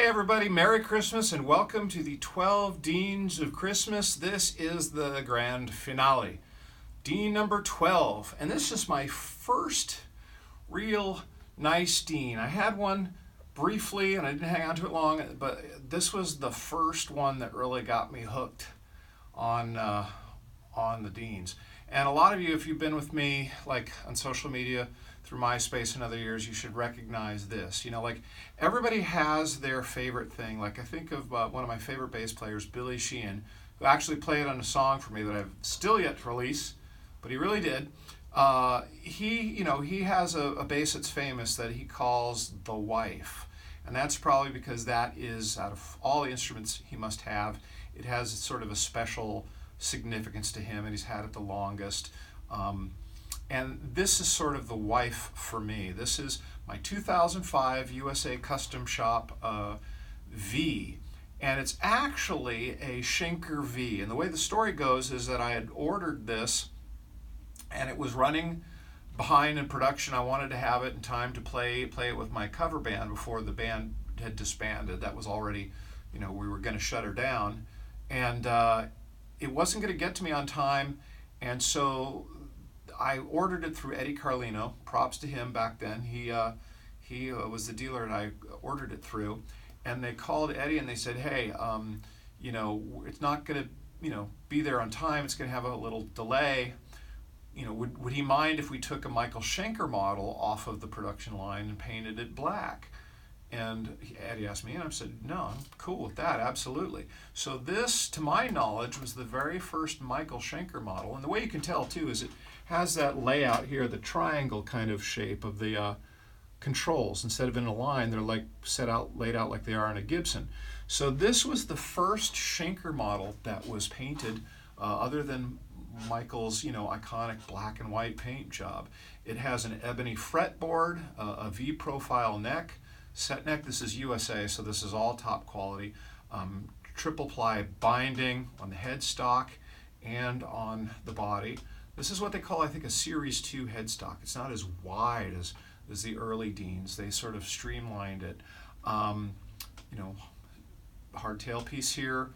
everybody, Merry Christmas and welcome to the 12 Deans of Christmas. This is the grand finale. Dean number 12, and this is my first real nice Dean. I had one briefly and I didn't hang on to it long, but this was the first one that really got me hooked on the Deans. And a lot of you, if you've been with me like on social media, through MySpace and other years, you should recognize this. You know, like everybody has their favorite thing. Like I think of one of my favorite bass players, Billy Sheehan, who actually played on a song for me that I've still yet to release, but he really did. He has a bass that's famous that he calls the wife. And that's probably because that is, out of all the instruments he must have, it has sort of a special significance to him, and he's had it the longest. And this is sort of the wife for me. This is my 2005 USA Custom Shop V. And it's actually a Schenker V. And the way the story goes is that I had ordered this and it was running behind in production. I wanted to have it in time to play it with my cover band before the band had disbanded. That was already, we were going to shut her down. And it wasn't going to get to me on time. And so I ordered it through Eddie Carlino. Props to him back then. He was the dealer that I ordered it through. And they called Eddie and they said, hey, it's not going to, be there on time. It's going to have a little delay. Would he mind if we took a Michael Schenker model off of the production line and painted it black? And Eddie asked me, and I said, no, I'm cool with that, absolutely. So this, to my knowledge, was the very first Michael Schenker model. And the way you can tell, too, is it has that layout here, the triangle kind of shape of the controls. Instead of in a line, they're like laid out like they are in a Gibson. So this was the first Schenker model that was painted, other than Michael's, iconic black and white paint job. It has an ebony fretboard, a V-profile neck, set neck. This is USA, so this is all top quality. Triple ply binding on the headstock and on the body. This is what they call, I think, a Series 2 headstock. It's not as wide as the early Deans. They sort of streamlined it. Hardtail piece here.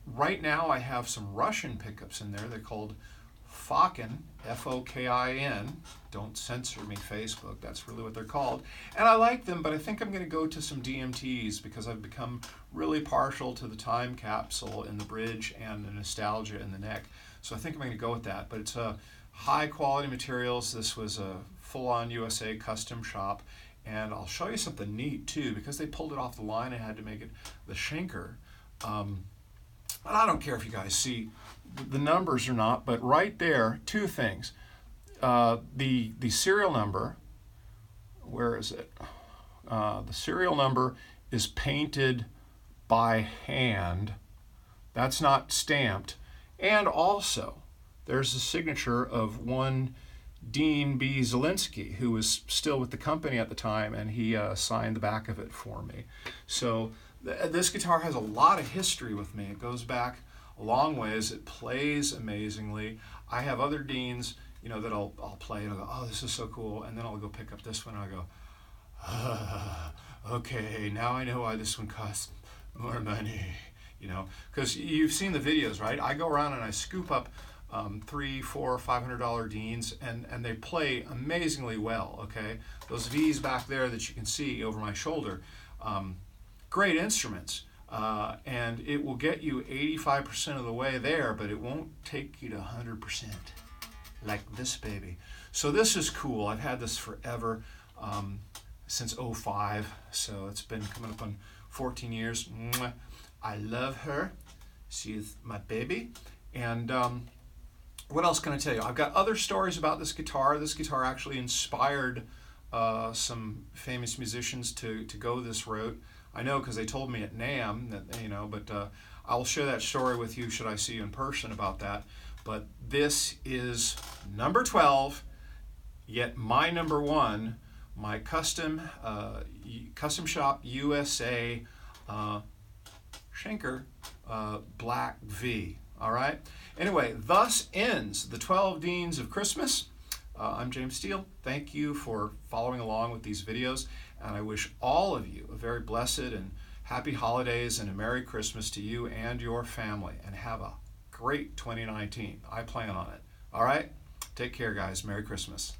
Right now I have some Russian pickups in there. They're called Fokin, F-O-K-I-N. Don't censor me, Facebook. That's really what they're called. And I like them, but I think I'm going to go to some DMTs because I've become really partial to the time capsule in the bridge and the nostalgia in the neck. So I think I'm going to go with that. But it's high quality materials. This was a full-on USA custom shop. And I'll show you something neat too, because they pulled it off the line and had to make it the Schenker. And I don't care if you guys see the numbers or not, but right there, two things. The serial number, where is it? The serial number is painted by hand. That's not stamped. And also, there's a signature of one Dean B. Zielinski, who was still with the company at the time, and he signed the back of it for me. So this guitar has a lot of history with me. It goes back a long ways. It plays amazingly. I have other Deans, that I'll play and I'll go, oh, this is so cool. And then I'll go pick up this one and I go, okay, now I know why this one costs more money, because you've seen the videos, right? I go around and I scoop up $300, $400, $500 Deans, and they play amazingly well, okay? Those V's back there that you can see over my shoulder, great instruments, and it will get you 85% of the way there, but it won't take you to 100%, like this baby. So this is cool. I've had this forever, since '05, so it's been coming up on 14 years. I love her. She's my baby. And what else can I tell you? I've got other stories about this guitar. This guitar actually inspired some famous musicians to go this route. I know because they told me at NAMM that, but I'll share that story with you should I see you in person about that. But this is number 12, yet my number 1, my custom shop USA Schenker Black V. All right. Anyway, thus ends the 12 Deans of Christmas. I'm James Steele. Thank you for following along with these videos, and I wish all of you a very blessed and Happy holidays and a Merry Christmas to you and your family, and have a great 2019. I plan on it. All right? Take care, guys. Merry Christmas.